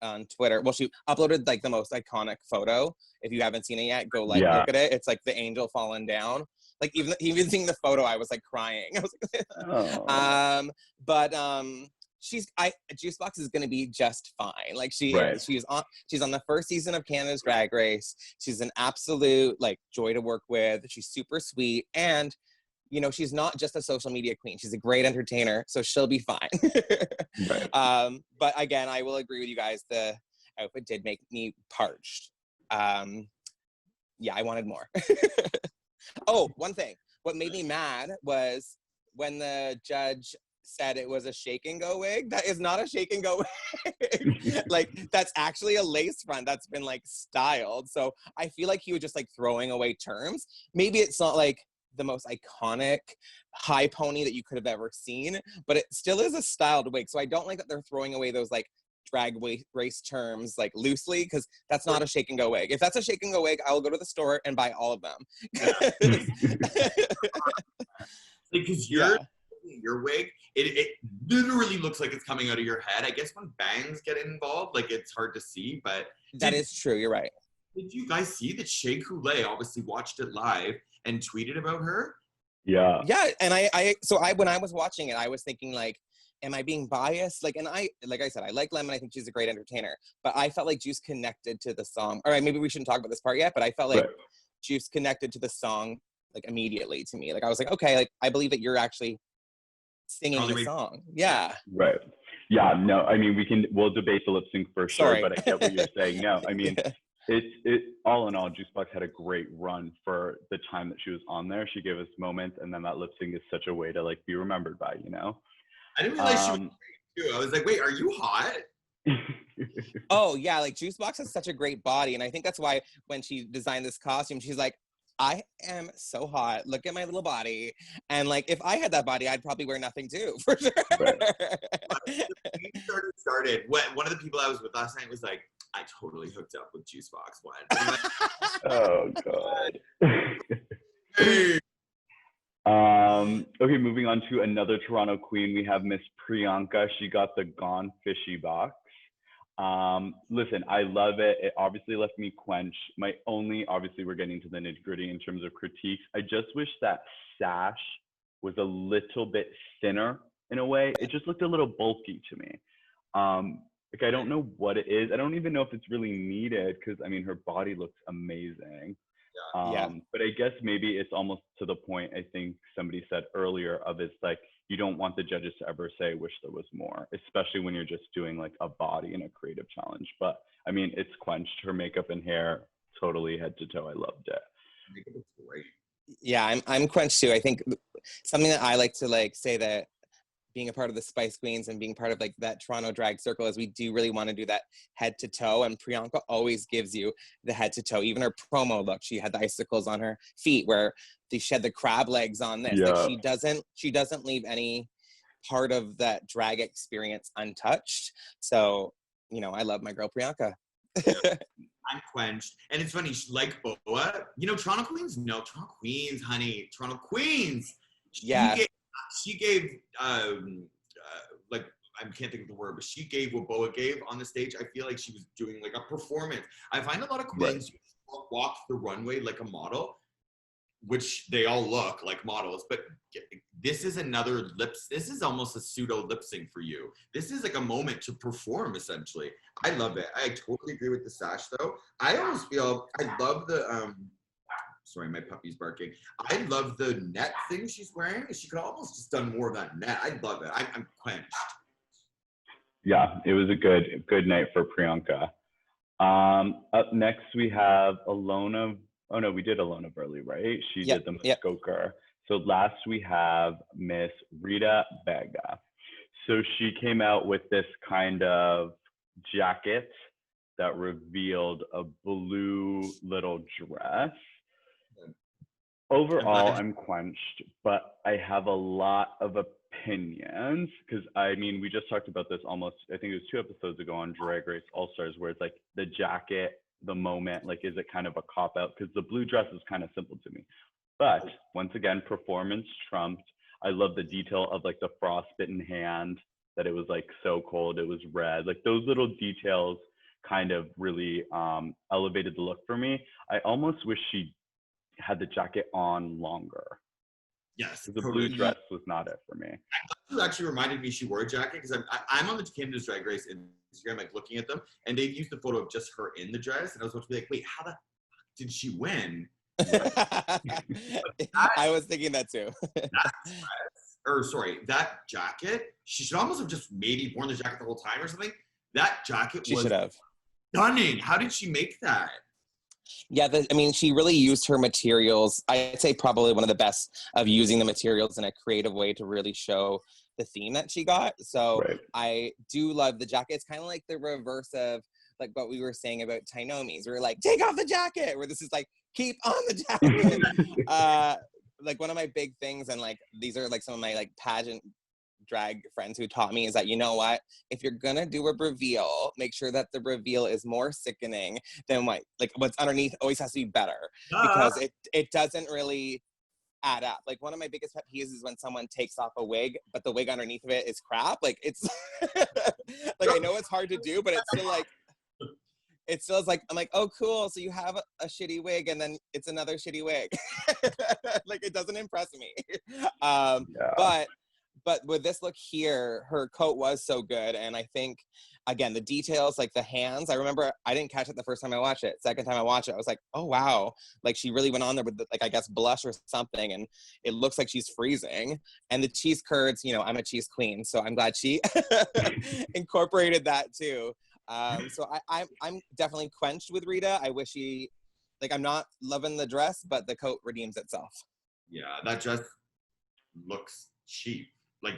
on Twitter. Well, she uploaded like the most iconic photo. If you haven't seen it yet, go look at it. It's like the angel falling down. Like even seeing the photo, I was like crying. I was like, Juicebox is gonna be just fine. Like she's on the first season of Canada's Drag Race. She's an absolute like joy to work with. She's super sweet, and she's not just a social media queen. She's a great entertainer, so she'll be fine. But again, I will agree with you guys. The outfit did make me parched. I wanted more. Oh, one thing. What made me mad was when the judge said it was a shake and go wig. That is not a shake and go wig. Like, that's actually a lace front that's been like styled. So I feel like he was just like throwing away terms. Maybe it's not like the most iconic high pony that you could have ever seen, but it still is a styled wig. So I don't like that they're throwing away those like drag race terms like loosely, because that's not a shake and go wig. If that's a shake and go wig, I'll go to the store and buy all of them. Because at your wig, it literally looks like it's coming out of your head. I guess when bangs get involved, like it's hard to see, but That is true. You're right. did you guys see that Shea Coulee obviously watched it live and tweeted about her? Yeah. Yeah, and when I was watching it, I was thinking like, am I being biased? Like, and like I said, I like Lemon. I think she's a great entertainer, but I felt like Juice connected to the song. All right, maybe we shouldn't talk about this part yet, but I felt like Juice connected to the song like immediately to me. Like I was like, okay, like I believe that you're actually singing the song. Yeah. Right. Yeah. No, I mean, we'll debate the lip sync for sure, but I get what you're saying. No, I mean, it all in all, Juicebox had a great run for the time that she was on there. She gave us moments, and then that lip sync is such a way to like be remembered by, you know? I didn't realize she was great too. I was like, wait, are you hot? Oh yeah, like Juicebox has such a great body, and I think that's why when she designed this costume, she's like, I am so hot. Look at my little body. And like, if I had that body, I'd probably wear nothing too, for sure. Right. started. One of the people I was with last night was like, I totally hooked up with Juicebox once. Oh God. Hey. Okay, moving on to another Toronto queen. We have Miss Priyanka. She got the Gone Fishy box. Listen, I love it. It obviously left me quenched. Obviously we're getting to the nitty gritty in terms of critiques. I just wish that sash was a little bit thinner in a way. It just looked a little bulky to me. Like, I don't know what it is. I don't even know if it's really needed because, I mean, her body looks amazing. But I guess maybe it's almost to the point, I think somebody said earlier, of it's like, you don't want the judges to ever say, wish there was more, especially when you're just doing like a body and a creative challenge. But I mean, it's quenched. Her makeup and hair, totally head to toe. I loved it. Makeup looks great. Yeah, I'm quenched too. I think something that I like to like say that being a part of the Spice Queens and being part of like that Toronto drag circle is we do really want to do that head to toe, and Priyanka always gives you the head to toe. Even her promo look, she had the icicles on her feet where she had the crab legs on this. Yeah. Like she doesn't leave any part of that drag experience untouched. So, you know, I love my girl Priyanka. I'm quenched. And it's funny, like Boa, you know, Toronto Queens, honey. Toronto Queens. She gave like, I can't think of the word, but she gave what Boa gave on the stage. I feel like she was doing like a performance. I find a lot of queens walk the runway like a model, which they all look like models, but this is this is almost a pseudo lip sync for you. This is like a moment to perform, essentially. I love it. I totally agree with the sash though. I almost feel, I love the, sorry, my puppy's barking. I love the net thing she's wearing. She could almost just done more of that net. I love it. I'm quenched. Yeah, it was a good night for Priyanka. Up next we have Alona. Oh no, we did Alona Burley, right? She did the Muskoka. So last we have Miss Rita Vega. So she came out with this kind of jacket that revealed a blue little dress. Overall, I'm quenched, but I have a lot of opinions because, I mean, we just talked about this almost, I think it was 2 episodes ago on Drag Race All-Stars, where it's like the jacket, the moment, like, is it kind of a cop-out? Because the blue dress is kind of simple to me. But once again, performance trumped. I love the detail of like the frostbitten hand, that it was like so cold, it was red. Like those little details kind of really elevated the look for me. I almost wish she had the jacket on longer. Yes, the blue dress was not it for me. It actually reminded me she wore a jacket because I'm on the Canada's Drag Race Instagram, like looking at them, and they've used the photo of just her in the dress, and I was about to be like, wait, how the fuck did she win? I was thinking that too. That jacket, she should almost have just maybe worn the jacket the whole time or something. That jacket she should have. Stunning. How did she make that? Yeah, I mean, she really used her materials. I'd say probably one of the best of using the materials in a creative way to really show the theme that she got. So I do love the jacket. It's kind of like the reverse of like what we were saying about Tynomi's. We were like, take off the jacket, where this is like, keep on the jacket. Like one of my big things, and like these are like some of my like pageant drag friends who taught me, is that, you know what, if you're gonna do a reveal, make sure that the reveal is more sickening than what's underneath always has to be better, because it doesn't really add up. Like one of my biggest pet peeves is when someone takes off a wig, but the wig underneath of it is crap. Like it's like, I know it's hard to do, but it's still like, it still is like, I'm like, oh, cool. So you have a shitty wig and then it's another shitty wig. Like it doesn't impress me. But with this look here, her coat was so good. And I think, again, the details, like the hands, I remember I didn't catch it the first time I watched it. Second time I watched it, I was like, oh, wow. Like she really went on there with, like, I guess blush or something. And it looks like she's freezing. And the cheese curds, you know, I'm a cheese queen. So I'm glad she incorporated that too. So I'm definitely quenched with Rita. I wish I'm not loving the dress, but the coat redeems itself. Yeah, that dress looks cheap. Like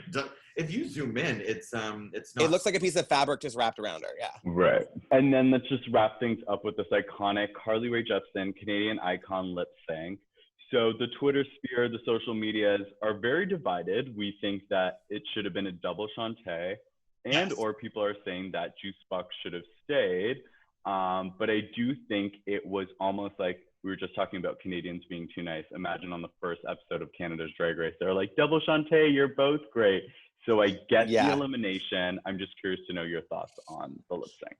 if you zoom in, it's not. It looks like a piece of fabric just wrapped around her. Yeah. Right. And then let's just wrap things up with this iconic Carly Rae Jepsen Canadian icon lip sync. So the Twitter sphere, the social medias are very divided. We think that it should have been a double Shantae, and or people are saying that Juice Box should have stayed. But I do think it was almost like we were just talking about Canadians being too nice. Imagine on the first episode of Canada's Drag Race, they're like, double Shantae, you're both great. So I get the elimination. I'm just curious to know your thoughts on the lip sync.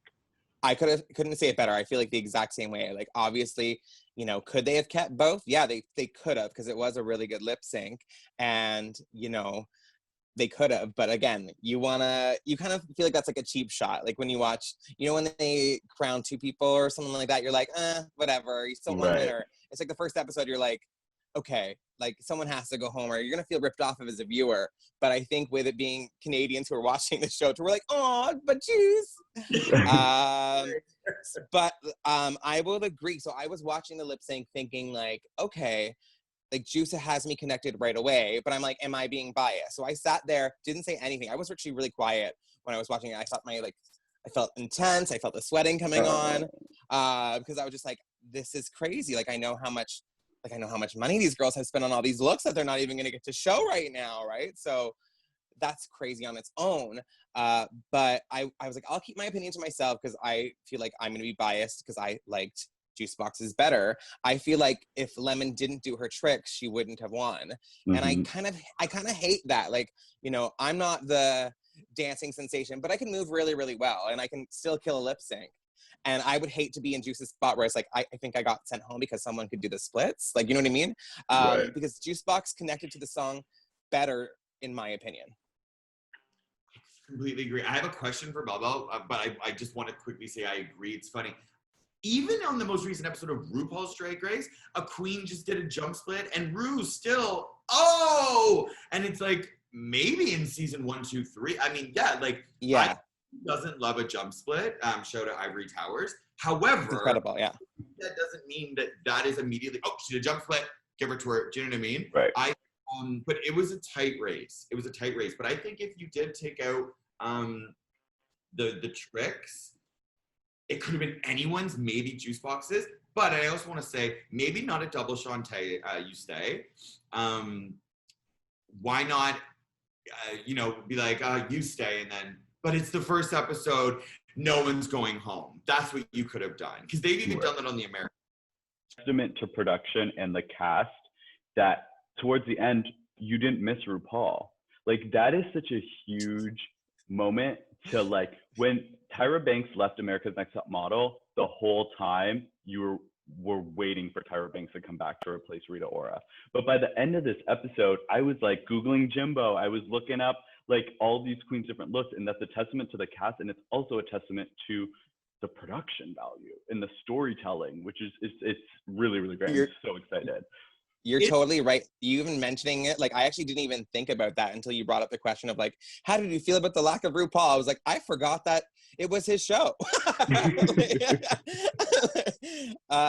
I couldn't say it better. I feel like the exact same way. Like obviously, you know, could they have kept both? Yeah, they could have, because it was a really good lip sync. And, you know, they could have, but again, you kind of feel like that's like a cheap shot. Like when you watch, you know, when they crown two people or something like that, you're like, whatever, you still won winner. It's like the first episode, you're like, okay, like someone has to go home or you're going to feel ripped off of as a viewer. But I think with it being Canadians who are watching the show, we're like, oh, but Juice. But I will agree. So I was watching the lip sync thinking like, okay, like Juice has me connected right away, but I'm like, am I being biased? So I sat there, didn't say anything. I was actually really quiet when I was watching it. I felt intense. I felt the sweating coming on because I was just like, this is crazy. Like I know how much money these girls have spent on all these looks that they're not even going to get to show right now, right? So that's crazy on its own. But I was like, I'll keep my opinion to myself because I feel like I'm going to be biased because I liked Juice Box is better. I feel like if Lemon didn't do her tricks, she wouldn't have won. And I kind of hate that. Like, you know, I'm not the dancing sensation, but I can move really, really well and I can still kill a lip sync. And I would hate to be in Juice's spot where it's like, I think I got sent home because someone could do the splits. Like, you know what I mean? Because Juice Box connected to the song better, in my opinion. Completely agree. I have a question for Bubba, but I just want to quickly say I agree. It's funny. Even on the most recent episode of RuPaul's Drag Race, a queen just did a jump split and Ru still, and it's like, maybe in season 1, 2, 3. I mean, I doesn't love a jump split, show to Ivory Towers. However, it's incredible, yeah. That doesn't mean that is immediately, she did a jump split, give her to her. Do you know what I mean? Right. But it was a tight race. But I think if you did take out the tricks, it could have been anyone's, maybe Juice Box's. But I also want to say, maybe not a double Shantae, you stay. Why not, be like, you stay, and then, but it's the first episode, no one's going home. That's what you could have done. Because they've even done that on the American. Testament to production and the cast that towards the end, you didn't miss RuPaul. Like, that is such a huge moment to, like, when Tyra Banks left America's Next Top Model, the whole time you were waiting for Tyra Banks to come back to replace Rita Ora. But by the end of this episode, I was like Googling Jimbo. I was looking up like all these queens' different looks, and that's a testament to the cast, and it's also a testament to the production value and the storytelling, which is it's really, really great. I'm so excited. You're totally right. You even mentioning it, like I actually didn't even think about that until you brought up the question of like, how did you feel about the lack of RuPaul? I was like, I forgot that it was his show.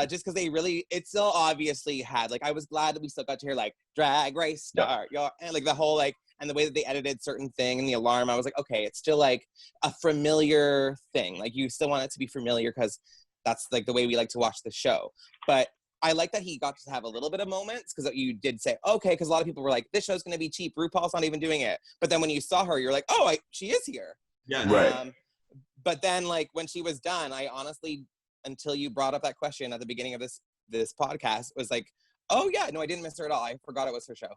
Just because it still obviously had, like, I was glad that we still got to hear like Drag Race Start, and like the whole like, and the way that they edited certain thing and the alarm, I was like, okay, it's still like a familiar thing. Like you still want it to be familiar because that's like the way we like to watch the show. But I like that he got to have a little bit of moments because you did say, okay, because a lot of people were like, this show's going to be cheap. RuPaul's not even doing it. But then when you saw her, you're like, oh, she is here. Yeah. Right. But then like when she was done, I honestly, until you brought up that question at the beginning of this podcast, was like, Oh yeah, no, I didn't miss her at all. I forgot it was her show.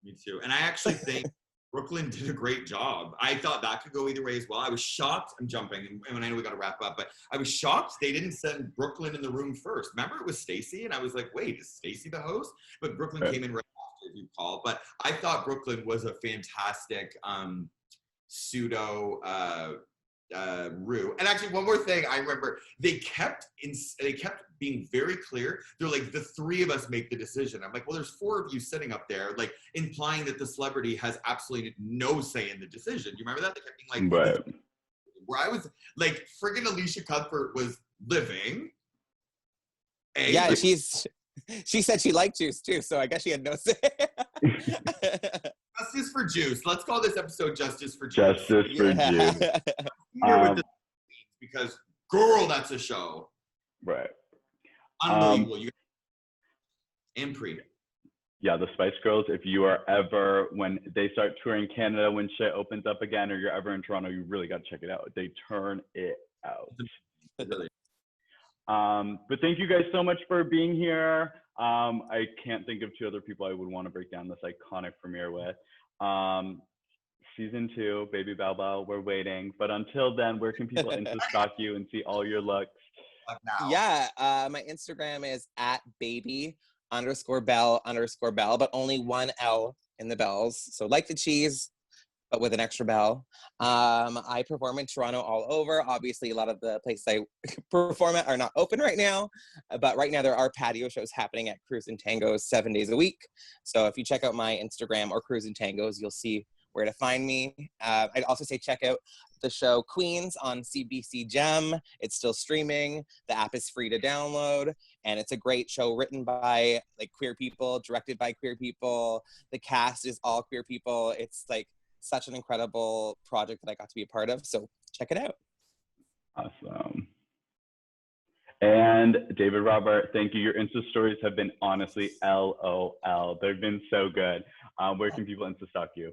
Me too. And I actually think Brooklyn did a great job. I thought that could go either way as well. I was shocked. I'm jumping, and I know we got to wrap up, but I was shocked they didn't send Brooklyn in the room first. Remember, it was Stacey, and I was like, wait, is Stacey the host? But Brooklyn came in right after, if you recall. But I thought Brooklyn was a fantastic pseudo Rue. And actually, one more thing, I remember they kept being very clear. They're like, the three of us make the decision. I'm like, well, there's four of you sitting up there, like implying that the celebrity has absolutely no say in the decision. Do you remember that? They kept being like, right. Where I was like, friggin' Alicia Cuthbert was living. Yeah, she said she liked juice too, so I guess she had no say. Justice for Juice. Let's call this episode Justice for Juice. Justice for Juice. Here with the because girl, that's a show. Right. Unbelievable. And Pre. Yeah, the Spice Girls, if you are ever, when they start touring Canada, when shit opens up again, or you're ever in Toronto, you really got to check it out. They turn it out. Really. But thank you guys so much for being here. I can't think of two other people I would want to break down this iconic premiere with. Season 2, Baby Bow Bow, we're waiting. But until then, where can people Insta-stalk you and see all your looks? Yeah, my Instagram is @baby_bell_bell, but only one L in the bells. So like the cheese, but with an extra bell. I perform in Toronto all over. Obviously, a lot of the places I perform at are not open right now, but right now there are patio shows happening at Cruise and Tangos 7 days a week. So if you check out my Instagram or Cruise and Tangos, you'll see where to find me. I'd also say check out the show Queens on CBC Gem. It's still streaming. The app is free to download, and it's a great show written by like queer people, directed by queer people. The cast is all queer people. It's like such an incredible project that I got to be a part of. So check it out. Awesome. And David Robert, thank you. Your Insta stories have been honestly LOL. They've been so good. Where can people Insta-stalk you?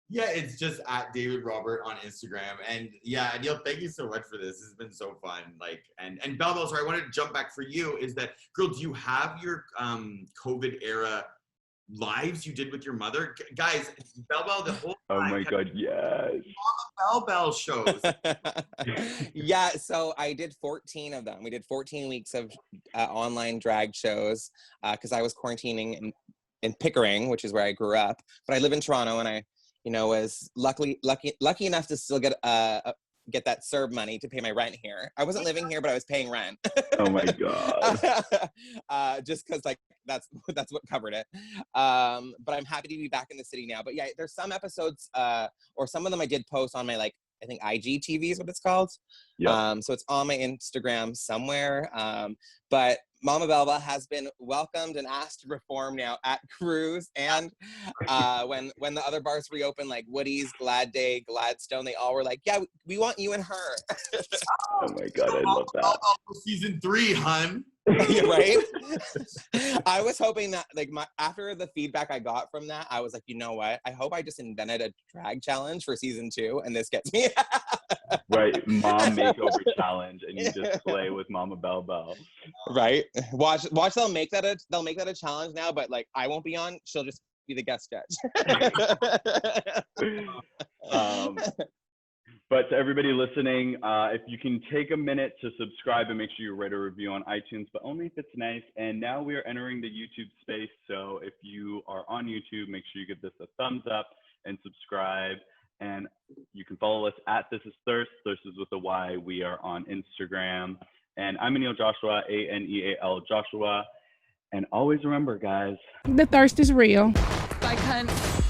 Yeah, it's just @David Robert on Instagram. And yeah, Neil, thank you so much for this. This has been so fun. Like, and Bell Bell, sorry, I wanted to jump back for you. Is that, girl, do you have your COVID era lives you did with your mother? Guys, Bell Bell, the whole time. Oh my God, yes. Bell Bell shows. Yeah, so I did 14 of them. We did 14 weeks of online drag shows because I was quarantining in Pickering, which is where I grew up. But I live in Toronto, and I was lucky enough to still get that CERB money to pay my rent here. I wasn't living here, but I was paying rent. Oh my God. Just because like that's what covered it. But I'm happy to be back in the city now. But yeah, there's some episodes, or some of them I did post on my I think IGTV is what it's called. Yeah. So it's on my Instagram somewhere. But Mama Belva has been welcomed and asked to perform now at Cruise, and when the other bars reopened, like Woody's, Glad Day, Gladstone, they all were like, yeah, we want you and her. Oh my God, I love that. Season 3, hun. Yeah, right? I was hoping that after the feedback I got from that, I was like, you know what? I hope I just invented a drag challenge for season 2 and this gets me. Right, mom makeover challenge, and you just play with Mama Bell Bell. Right. Watch they'll make that a challenge now, but I won't be on, she'll just be the guest judge. But to everybody listening, if you can take a minute to subscribe and make sure you write a review on iTunes, but only if it's nice. And now we are entering the YouTube space. So if you are on YouTube, make sure you give this a thumbs up and subscribe. And you can follow us @This Is Thirst. Thirst is with a Y. We are on Instagram. And I'm Aneal Joshua, ANEAL Joshua. And always remember, guys, the thirst is real. Bye, cunt.